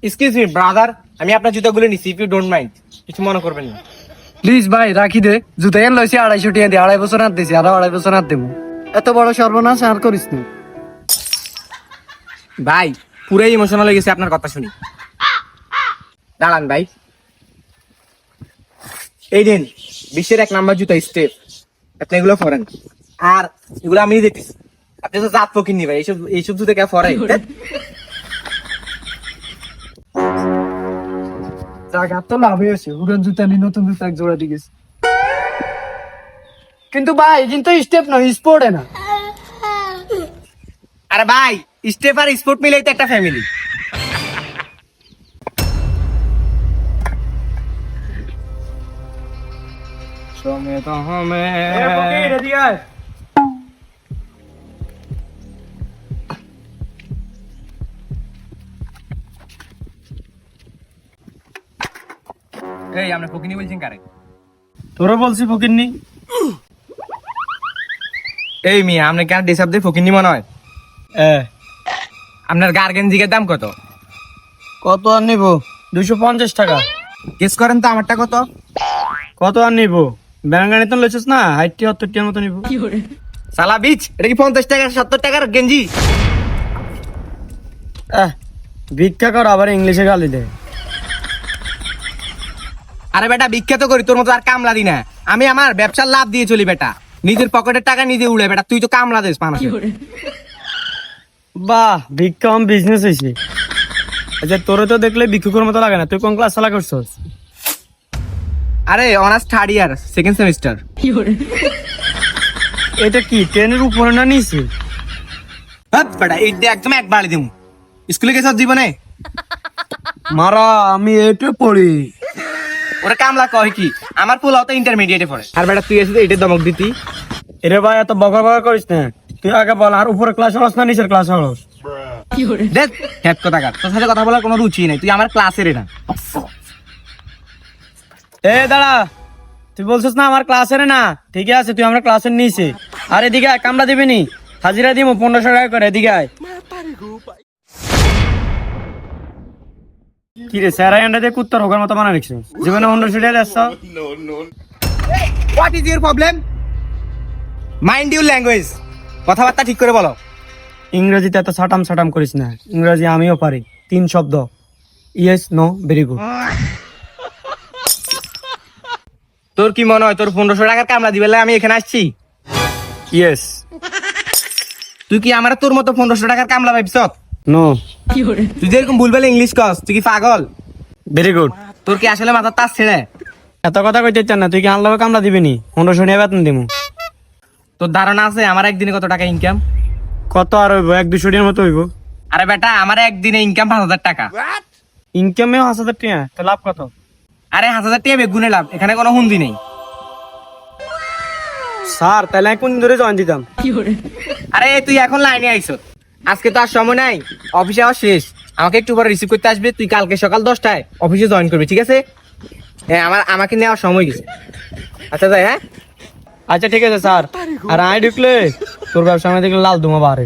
Excuse me brother, আমি আপনার জুতাগুলো নিছি, ইফ ইউ ডোন্ট মাইন্ড, কিছু মনে করবেন না। প্লিজ ভাই রাখি দে, জুতা এন লইছি 250 টাকা দিয়ে, 2.5 বছর হাত দিছি, আরো 2.5 বছর হাত দেবো। এত বড় সর্বনাশ আর করিস না ভাই পুরাই ইমোশনাল হয়ে গেছে আপনার কথা শুনি। দাঁড়ান ভাই, এই দিন বিশ্বের 1 নাম্বার জুতা স্টেপ, আপনি এগুলো পরেন। আর এগুলো আমি দেখতেছি, আপনি তো জাত পকিনি ভাই, এইসব জুতা কে পরে? জায়গা তো লাভ হয়েছে, উড়ন জুতা নিয়ে নতুন জুতা এক জোড়া দিয়ে গেছে। কিন্তু ভাই কিন্তু স্টেপ নয়, স্পোর্টে না। আরে ভাই, স্টেপ আর স্পোর্ট মিলেই তো একটা ফ্যামিলি। এই আমরা ফকিনি বলছেন কারে? তোরা বলছি ফকিরনি। এই মিয়া, আপনি কেন ডিসাব দিয়ে ফকিনি মনে হয়? আপনার গার্গেনজিকের দাম কত? কত আর নিব? 250 টাকা। গেস করেন তো আমারটা কত? কত আর নিব? ব্যাঙ্গানি তো লইছিস না, 70 টাকার মতো নিব। সালা বিচ, এটা কি 50 টাকা 70 টাকার গেঞ্জি? ভিক্ষা কর আবার ইংলিশে গালি দে। আরে বেটা, বিখ্যাত করি, তোর মতো আর কামলা দি না। আমি আমার ব্যবসার লাভ দিয়ে চলি বেটা, নিজের পকেটের টাকা নিজে উড়ে। বেটা তুই তো কামলা দিস মানুষ। বাহ, ভিক্ষা কম বিজনেস হয়েছে। আচ্ছা তোরে তো দেখলে ভিক্ষুকের মতো লাগে না, তুই কোন ক্লাস চালা করছস? আরে অনার্স 3rd ইয়ার 2nd সেমিস্টার। এটা কি ট্রেনের উপরে না নিচে? বেটা এই একদম একবার দিমু। স্কুলে গেছ জীবনে? মারা আমি এটা পড়ি। ওরা কামলা কয় কি, আমার পোলাও তো ইন্টারমিডিয়েটে পড়ে। আর বেটা তুই এসে এটা দমক দিতি। এরে ভাই এত বকা বকা করিস না, তুই আগে বল আর উপরে ক্লাস হস না নিচের ক্লাস হস? দেখ হ্যাঁ কথা কার, তোর সাথে কথা বলার কোনো রুচি নাই, তুই আমার ক্লাসের না। এ দাঁড়া, তুই বলছিস না আমার ক্লাসের না, ঠিক আছে তুই আমার ক্লাসের নিচে। আর এদিকে আয়, কামড়া দিবি নি, হাজিরা দিব 1500 টাকা করে, এদিকে আয়। কি রে স্যার আন্ডা দিয়ে কুত্তার হোকার মতো বানা রেখেছিস, জীবনে 1500 টাকা দিচ্ছ? What is your problem? Mind your language, কথাবার্তা ঠিক করে বলো। ইংরেজিতে এত সাটাম সাটাম করিস না, ইংরেজি আমিও পারি। 3 শব্দ, ইয়েস নো ভেরি গুড। তোর কি মনে হয় তোর 1500 টাকার কামলা দিবে আমি এখানে আসছি? ইয়েস। তুই কি আমার তোর মতো 1500 টাকার কামলা ভাবছ? নো। তুই যে এরকম ভুলভাল ইংলিশ কস, তুই কি পাগল? Very good. তোর কি আসলে মাথার তাস ছেড়ে? এত কথা কইতে চান না, তুই কি আনলাম কামলা দিবি নি? 1500 টাকা বেতন দিমু। তোর ধারণা আছে আমার একদিনে কত টাকা ইনকাম? কত আর হইব? 1-200 টাকার মতো হইব। আরে বেটা, আমার একদিনে ইনকাম 5000 টাকা। ইনকামেও 1000 টাকা, তো লাভ কত? আরে 1000 টাকা বেগুনে লাভ, এখানে কোনো হুন্দি নেই। স্যার তাহলে আমি কোন ধরে জয়েন দিতাম? আরে তুই এখন লাইনে আইছ, আজকে তো আর সময় নাই, অফিসে আওয়ার শেষ। আমাকে একটু পরে রিসিভ করতে আসবে, তুই কালকে সকাল 10টায় অফিসে জয়েন করবি, ঠিক আছে? হ্যাঁ, আমাকে নেওয়ার সময় গেছে। আচ্ছা যাই, হ্যাঁ আচ্ছা ঠিক আছে স্যার। আর আই ঢুকলে তোর ব্যবসা দেখলে লাল দুমা বাড়ে।